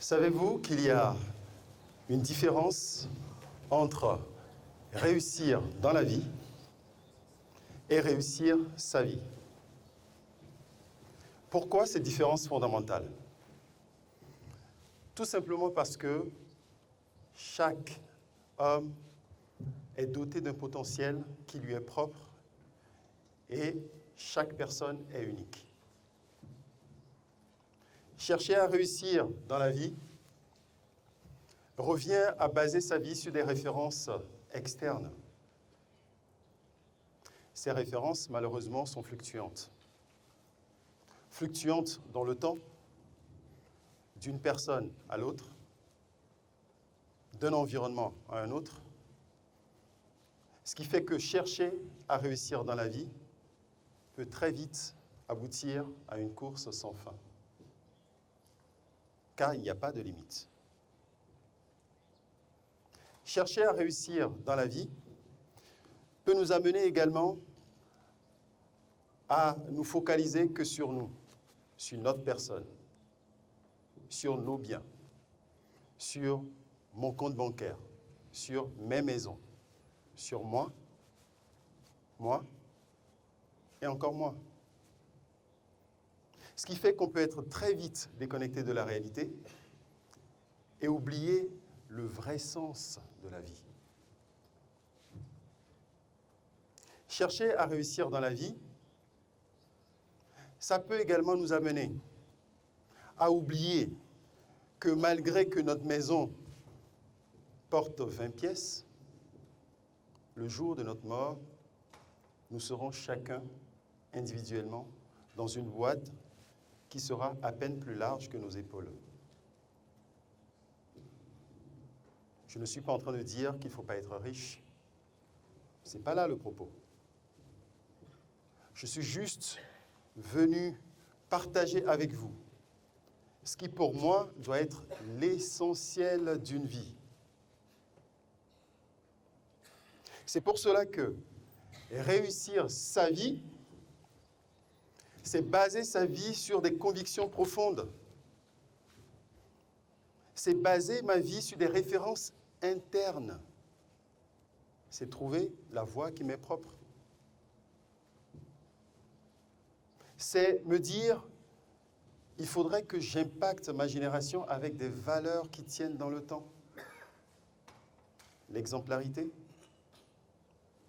Savez-vous qu'il y a une différence entre réussir dans la vie et réussir sa vie? Pourquoi cette différence fondamentale? Tout simplement parce que chaque homme est doté d'un potentiel qui lui est propre et chaque personne est unique. Chercher à réussir dans la vie revient à baser sa vie sur des références externes. Ces références, malheureusement, sont fluctuantes. Fluctuantes dans le temps, d'une personne à l'autre, d'un environnement à un autre, ce qui fait que chercher à réussir dans la vie peut très vite aboutir à une course sans fin, car il n'y a pas de limite. Chercher à réussir dans la vie peut nous amener également à nous focaliser que sur nous, sur notre personne, sur nos biens, sur mon compte bancaire, sur mes maisons, sur moi et encore moi. Ce qui fait qu'on peut être très vite déconnecté de la réalité et oublier le vrai sens de la vie. Chercher à réussir dans la vie, ça peut également nous amener à oublier que malgré que notre maison porte 20 pièces, le jour de notre mort, nous serons chacun individuellement dans une boîte qui sera à peine plus large que nos épaules. Je ne suis pas en train de dire qu'il ne faut pas être riche. Ce n'est pas là le propos. Je suis juste venu partager avec vous ce qui pour moi doit être l'essentiel d'une vie. C'est pour cela que réussir sa vie, c'est baser sa vie sur des convictions profondes. C'est baser ma vie sur des références internes. C'est trouver la voie qui m'est propre. C'est me dire, il faudrait que j'impacte ma génération avec des valeurs qui tiennent dans le temps. L'exemplarité,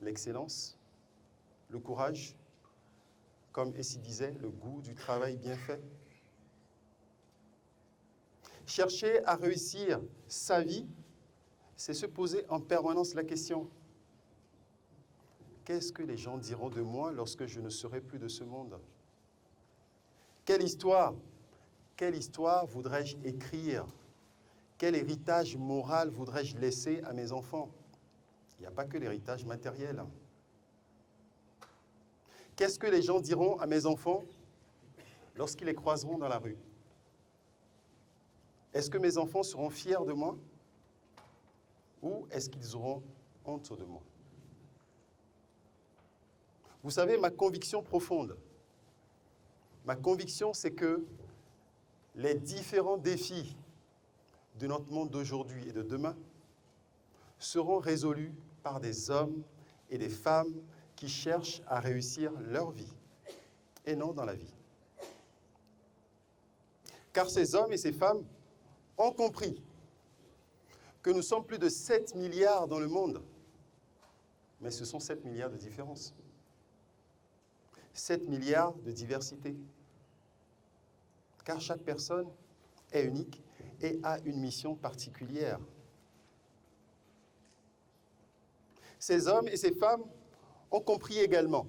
l'excellence, le courage, comme Essie disait, le goût du travail bien fait. Chercher à réussir sa vie, c'est se poser en permanence la question: qu'est-ce que les gens diront de moi lorsque je ne serai plus de ce monde? Quelle histoire voudrais-je écrire? Quel héritage moral voudrais-je laisser à mes enfants? Il n'y a pas que l'héritage matériel. Qu'est-ce que les gens diront à mes enfants lorsqu'ils les croiseront dans la rue? Est-ce que mes enfants seront fiers de moi? Ou est-ce qu'ils auront honte de moi? Vous savez, ma conviction profonde, ma conviction, c'est que les différents défis de notre monde d'aujourd'hui et de demain seront résolus par des hommes et des femmes qui cherchent à réussir leur vie et non dans la vie. Car ces hommes et ces femmes ont compris que nous sommes plus de 7 milliards dans le monde, mais ce sont 7 milliards de différences. 7 milliards de diversité. Car chaque personne est unique et a une mission particulière. Ces hommes et ces femmes ont compris également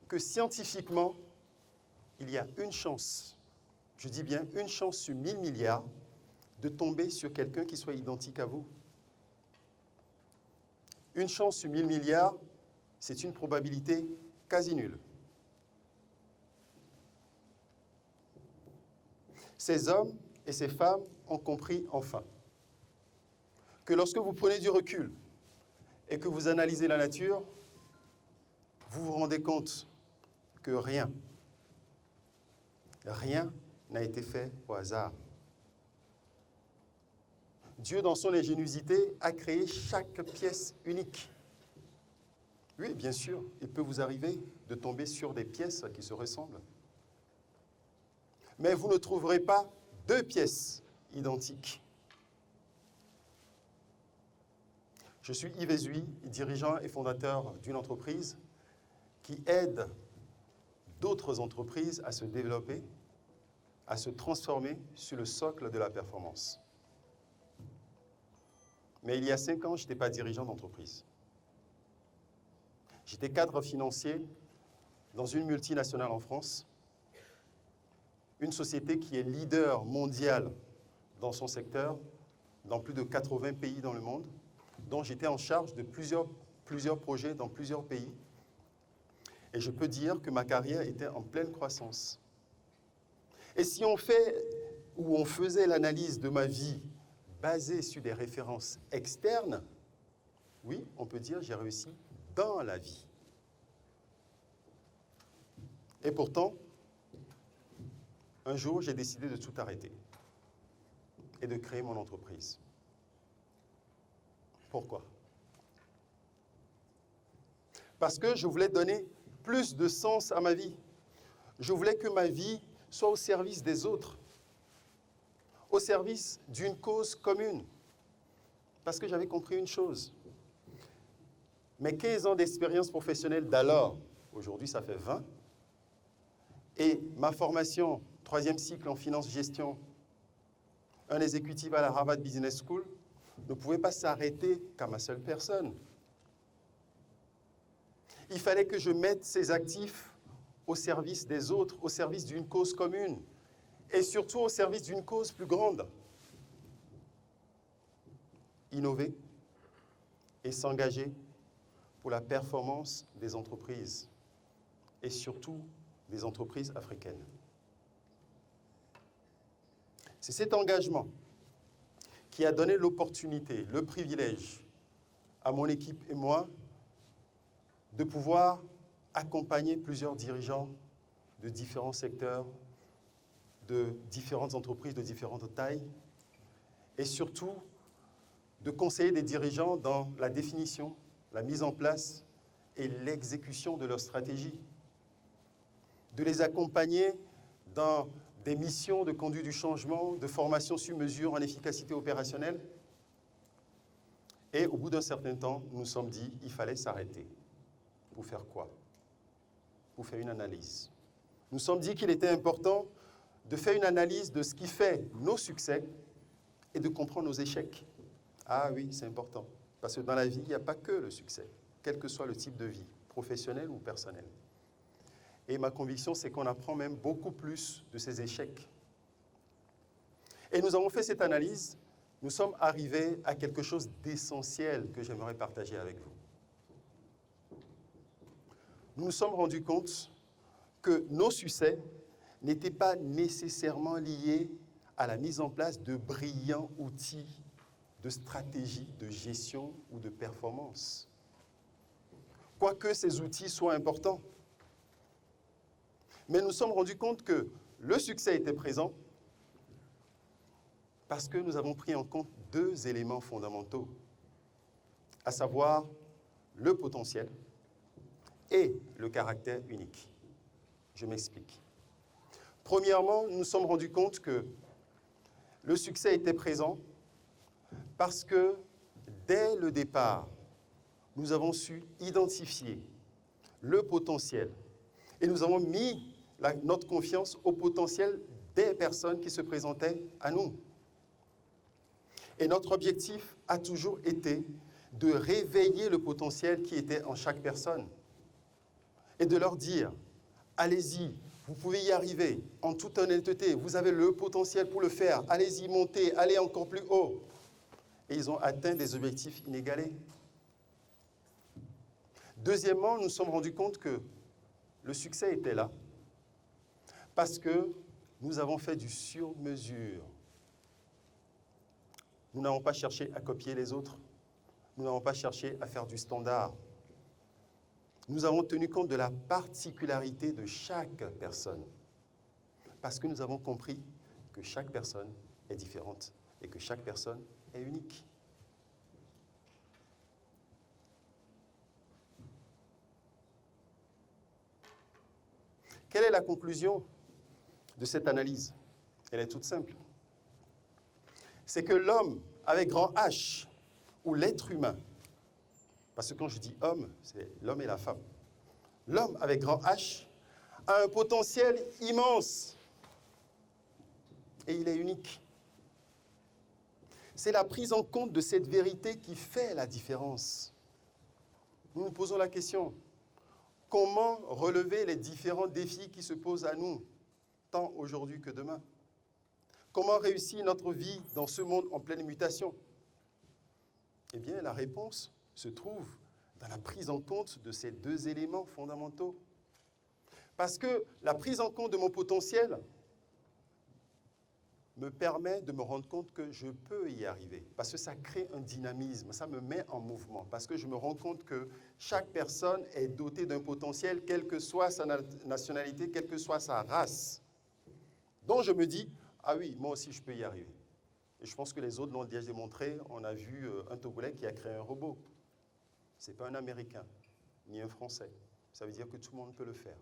que scientifiquement, il y a une chance, je dis bien une chance sur 1000 milliards, de tomber sur quelqu'un qui soit identique à vous. Une chance sur 1000 milliards, c'est une probabilité quasi nulle. Ces hommes et ces femmes ont compris enfin que lorsque vous prenez du recul et que vous analysez la nature, vous vous rendez compte que rien n'a été fait au hasard. Dieu, dans son ingéniosité, a créé chaque pièce unique. Oui, bien sûr, il peut vous arriver de tomber sur des pièces qui se ressemblent. Mais vous ne trouverez pas deux pièces identiques. Je suis Yves Ezui, dirigeant et fondateur d'une entreprise qui aide d'autres entreprises à se développer, à se transformer sur le socle de la performance. Mais il y a 5 ans, je n'étais pas dirigeant d'entreprise. J'étais cadre financier dans une multinationale en France, une société qui est leader mondial dans son secteur, dans plus de 80 pays dans le monde, dont j'étais en charge de plusieurs projets dans plusieurs pays. Et je peux dire que ma carrière était en pleine croissance. Et si on faisait l'analyse de ma vie basée sur des références externes, oui, on peut dire que j'ai réussi dans la vie. Et pourtant, un jour, j'ai décidé de tout arrêter et de créer mon entreprise. Pourquoi? Parce que je voulais donner plus de sens à ma vie. Je voulais que ma vie soit au service des autres, au service d'une cause commune. Parce que j'avais compris une chose. Mes 15 ans d'expérience professionnelle d'alors, aujourd'hui ça fait 20, et ma formation, 3e cycle en finance-gestion, un exécutif à la Harvard Business School, ne pouvait pas s'arrêter qu'à ma seule personne. Il fallait que je mette ces actifs au service des autres, au service d'une cause commune, et surtout au service d'une cause plus grande. Innover et s'engager pour la performance des entreprises, et surtout des entreprises africaines. C'est cet engagement qui a donné l'opportunité, le privilège à mon équipe et moi de pouvoir accompagner plusieurs dirigeants de différents secteurs, de différentes entreprises de différentes tailles, et surtout de conseiller des dirigeants dans la définition, la mise en place et l'exécution de leur stratégie, de les accompagner dans des missions de conduite du changement, de formation sur mesure en efficacité opérationnelle. Et au bout d'un certain temps, nous nous sommes dit qu'il fallait s'arrêter. Pour faire quoi? Pour faire une analyse. Nous nous sommes dit qu'il était important de faire une analyse de ce qui fait nos succès et de comprendre nos échecs. Ah oui, c'est important. Parce que dans la vie, il n'y a pas que le succès, quel que soit le type de vie, professionnel ou personnel. Et ma conviction, c'est qu'on apprend même beaucoup plus de ces échecs. Et nous avons fait cette analyse. Nous sommes arrivés à quelque chose d'essentiel que j'aimerais partager avec vous. Nous nous sommes rendus compte que nos succès n'étaient pas nécessairement liés à la mise en place de brillants outils de stratégie, de gestion ou de performance. Quoique ces outils soient importants. Mais nous nous sommes rendus compte que le succès était présent parce que nous avons pris en compte 2 éléments fondamentaux, à savoir le potentiel et le caractère unique. Je m'explique. Premièrement, nous nous sommes rendus compte que le succès était présent parce que dès le départ, nous avons su identifier le potentiel et nous avons mis notre confiance au potentiel des personnes qui se présentaient à nous. Et notre objectif a toujours été de réveiller le potentiel qui était en chaque personne et de leur dire, allez-y, vous pouvez y arriver, en toute honnêteté, vous avez le potentiel pour le faire, allez-y, montez, allez encore plus haut. Et ils ont atteint des objectifs inégalés. Deuxièmement, nous nous sommes rendus compte que le succès était là parce que nous avons fait du sur-mesure. Nous n'avons pas cherché à copier les autres. Nous n'avons pas cherché à faire du standard. Nous avons tenu compte de la particularité de chaque personne parce que nous avons compris que chaque personne est différente et que chaque personne est unique. Quelle est la conclusion de cette analyse? Elle est toute simple. C'est que l'homme avec grand H, ou l'être humain, parce que quand je dis homme, c'est l'homme et la femme, l'homme avec grand H a un potentiel immense et il est unique. C'est la prise en compte de cette vérité qui fait la différence. Nous nous posons la question, comment relever les différents défis qui se posent à nous, tant aujourd'hui que demain? Comment réussir notre vie dans ce monde en pleine mutation? Eh bien, la réponse se trouve dans la prise en compte de ces deux éléments fondamentaux. Parce que la prise en compte de mon potentiel me permet de me rendre compte que je peux y arriver. Parce que ça crée un dynamisme, ça me met en mouvement. Parce que je me rends compte que chaque personne est dotée d'un potentiel, quelle que soit sa nationalité, quelle que soit sa race. Donc je me dis, ah oui, moi aussi je peux y arriver. Et je pense que les autres l'ont déjà démontré. On a vu un Togolais qui a créé un robot. Ce n'est pas un Américain, ni un Français. Ça veut dire que tout le monde peut le faire.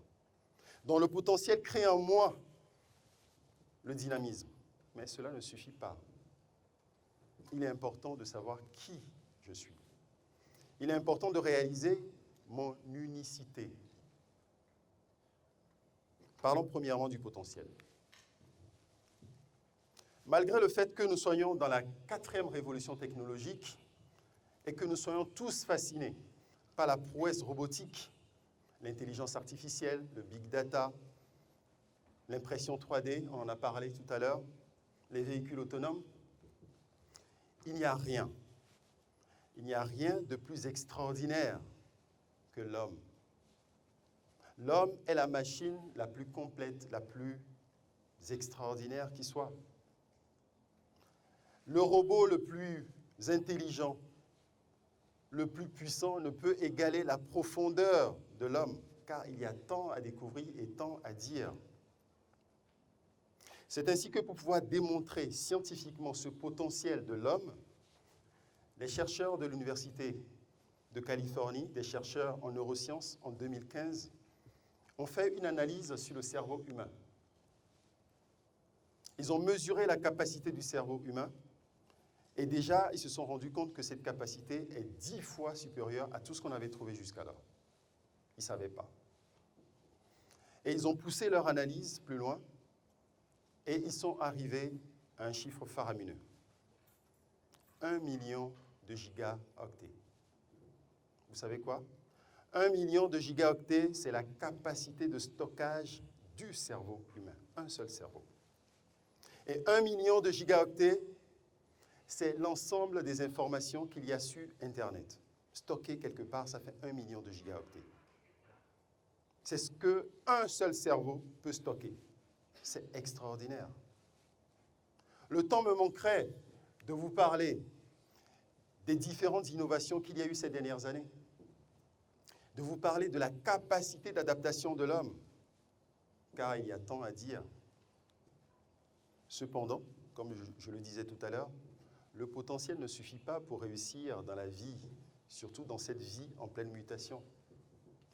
Donc le potentiel crée en moi le dynamisme. Mais cela ne suffit pas. Il est important de savoir qui je suis. Il est important de réaliser mon unicité. Parlons premièrement du potentiel. Malgré le fait que nous soyons dans la 4e révolution technologique et que nous soyons tous fascinés par la prouesse robotique, l'intelligence artificielle, le big data, l'impression 3D, on en a parlé tout à l'heure, les véhicules autonomes, il n'y a rien de plus extraordinaire que l'homme. L'homme est la machine la plus complète, la plus extraordinaire qui soit. Le robot le plus intelligent, le plus puissant ne peut égaler la profondeur de l'homme, car il y a tant à découvrir et tant à dire. C'est ainsi que pour pouvoir démontrer scientifiquement ce potentiel de l'homme, les chercheurs de l'Université de Californie, des chercheurs en neurosciences, en 2015, ont fait une analyse sur le cerveau humain. Ils ont mesuré la capacité du cerveau humain et déjà, ils se sont rendus compte que cette capacité est 10 fois supérieure à tout ce qu'on avait trouvé jusqu'alors. Ils ne savaient pas. Et ils ont poussé leur analyse plus loin et ils sont arrivés à un chiffre faramineux. 1 million de gigaoctets. Vous savez quoi? 1 million de gigaoctets, c'est la capacité de stockage du cerveau humain. Un seul cerveau. Et 1 million de gigaoctets, c'est l'ensemble des informations qu'il y a sur Internet. Stocké quelque part, ça fait 1 million de gigaoctets. C'est ce qu'un seul cerveau peut stocker. C'est extraordinaire. Le temps me manquerait de vous parler des différentes innovations qu'il y a eu ces dernières années, de vous parler de la capacité d'adaptation de l'homme, car il y a tant à dire. Cependant, comme je le disais tout à l'heure, le potentiel ne suffit pas pour réussir dans la vie, surtout dans cette vie en pleine mutation.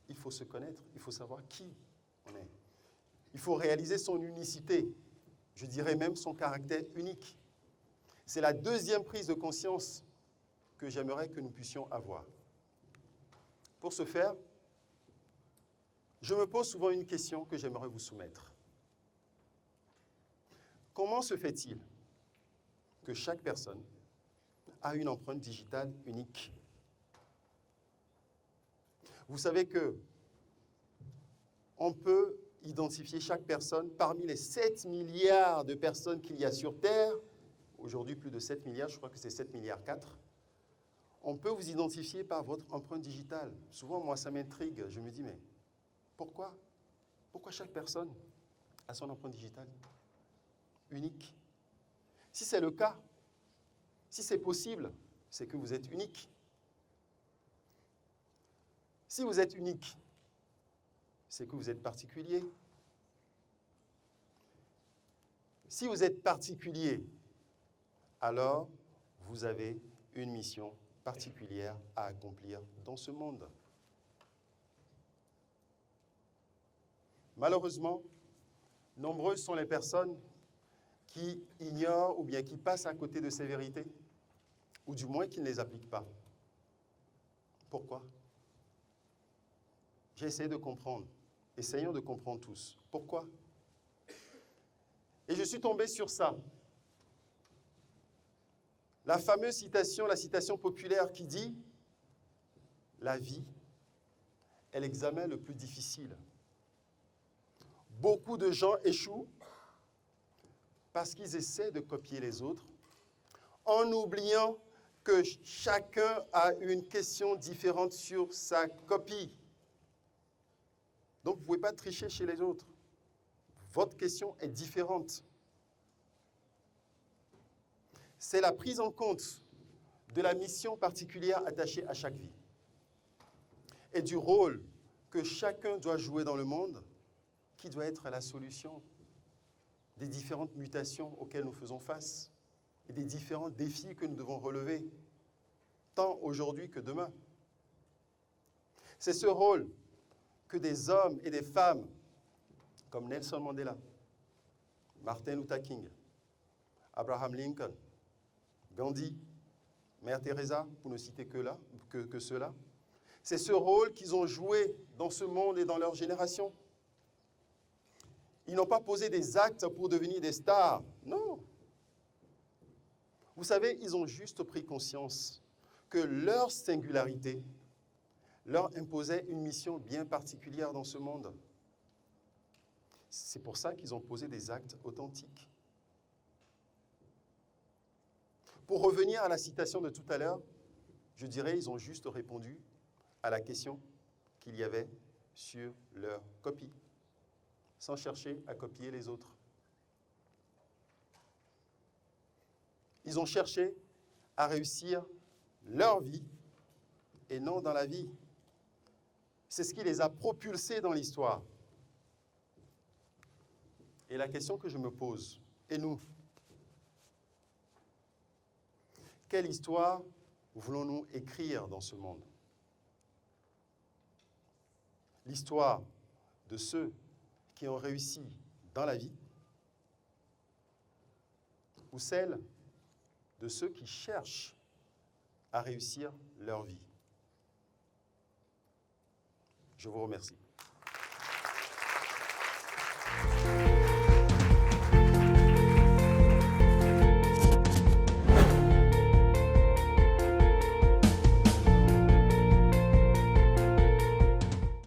Il faut se connaître, il faut savoir qui on est. Il faut réaliser son unicité, je dirais même son caractère unique. C'est la deuxième prise de conscience que j'aimerais que nous puissions avoir. Pour ce faire, je me pose souvent une question que j'aimerais vous soumettre. Comment se fait-il que chaque personne a une empreinte digitale unique? Vous savez que on peut identifier chaque personne parmi les 7 milliards de personnes qu'il y a sur Terre, aujourd'hui plus de 7 milliards, je crois que c'est 7 milliards 4, on peut vous identifier par votre empreinte digitale. Souvent, moi, ça m'intrigue, je me dis, mais pourquoi? Pourquoi chaque personne a son empreinte digitale unique? Si c'est le cas, si c'est possible, c'est que vous êtes unique. Si vous êtes unique, c'est que vous êtes particulier. Si vous êtes particulier, alors vous avez une mission particulière à accomplir dans ce monde. Malheureusement, nombreuses sont les personnes qui ignorent ou bien qui passent à côté de ces vérités, ou du moins qui ne les appliquent pas. Pourquoi? J'ai essayé de comprendre. Essayons de comprendre tous. Pourquoi? Et je suis tombé sur ça. La fameuse citation, la citation populaire qui dit « La vie est l'examen le plus difficile ». Beaucoup de gens échouent parce qu'ils essaient de copier les autres en oubliant que chacun a une question différente sur sa copie. Donc, vous ne pouvez pas tricher chez les autres. Votre question est différente. C'est la prise en compte de la mission particulière attachée à chaque vie et du rôle que chacun doit jouer dans le monde qui doit être la solution des différentes mutations auxquelles nous faisons face et des différents défis que nous devons relever, tant aujourd'hui que demain. C'est ce rôle que des hommes et des femmes comme Nelson Mandela, Martin Luther King, Abraham Lincoln, Gandhi, Mère Teresa, pour ne citer que ceux-là, c'est ce rôle qu'ils ont joué dans ce monde et dans leur génération. Ils n'ont pas posé des actes pour devenir des stars, non. Vous savez, ils ont juste pris conscience que leur singularité leur imposait une mission bien particulière dans ce monde. C'est pour ça qu'ils ont posé des actes authentiques. Pour revenir à la citation de tout à l'heure, je dirais qu'ils ont juste répondu à la question qu'il y avait sur leur copie, sans chercher à copier les autres. Ils ont cherché à réussir leur vie et non dans la vie. C'est ce qui les a propulsés dans l'histoire. Et la question que je me pose, et nous, quelle histoire voulons-nous écrire dans ce monde? L'histoire de ceux qui ont réussi dans la vie ou celle de ceux qui cherchent à réussir leur vie? Je vous remercie.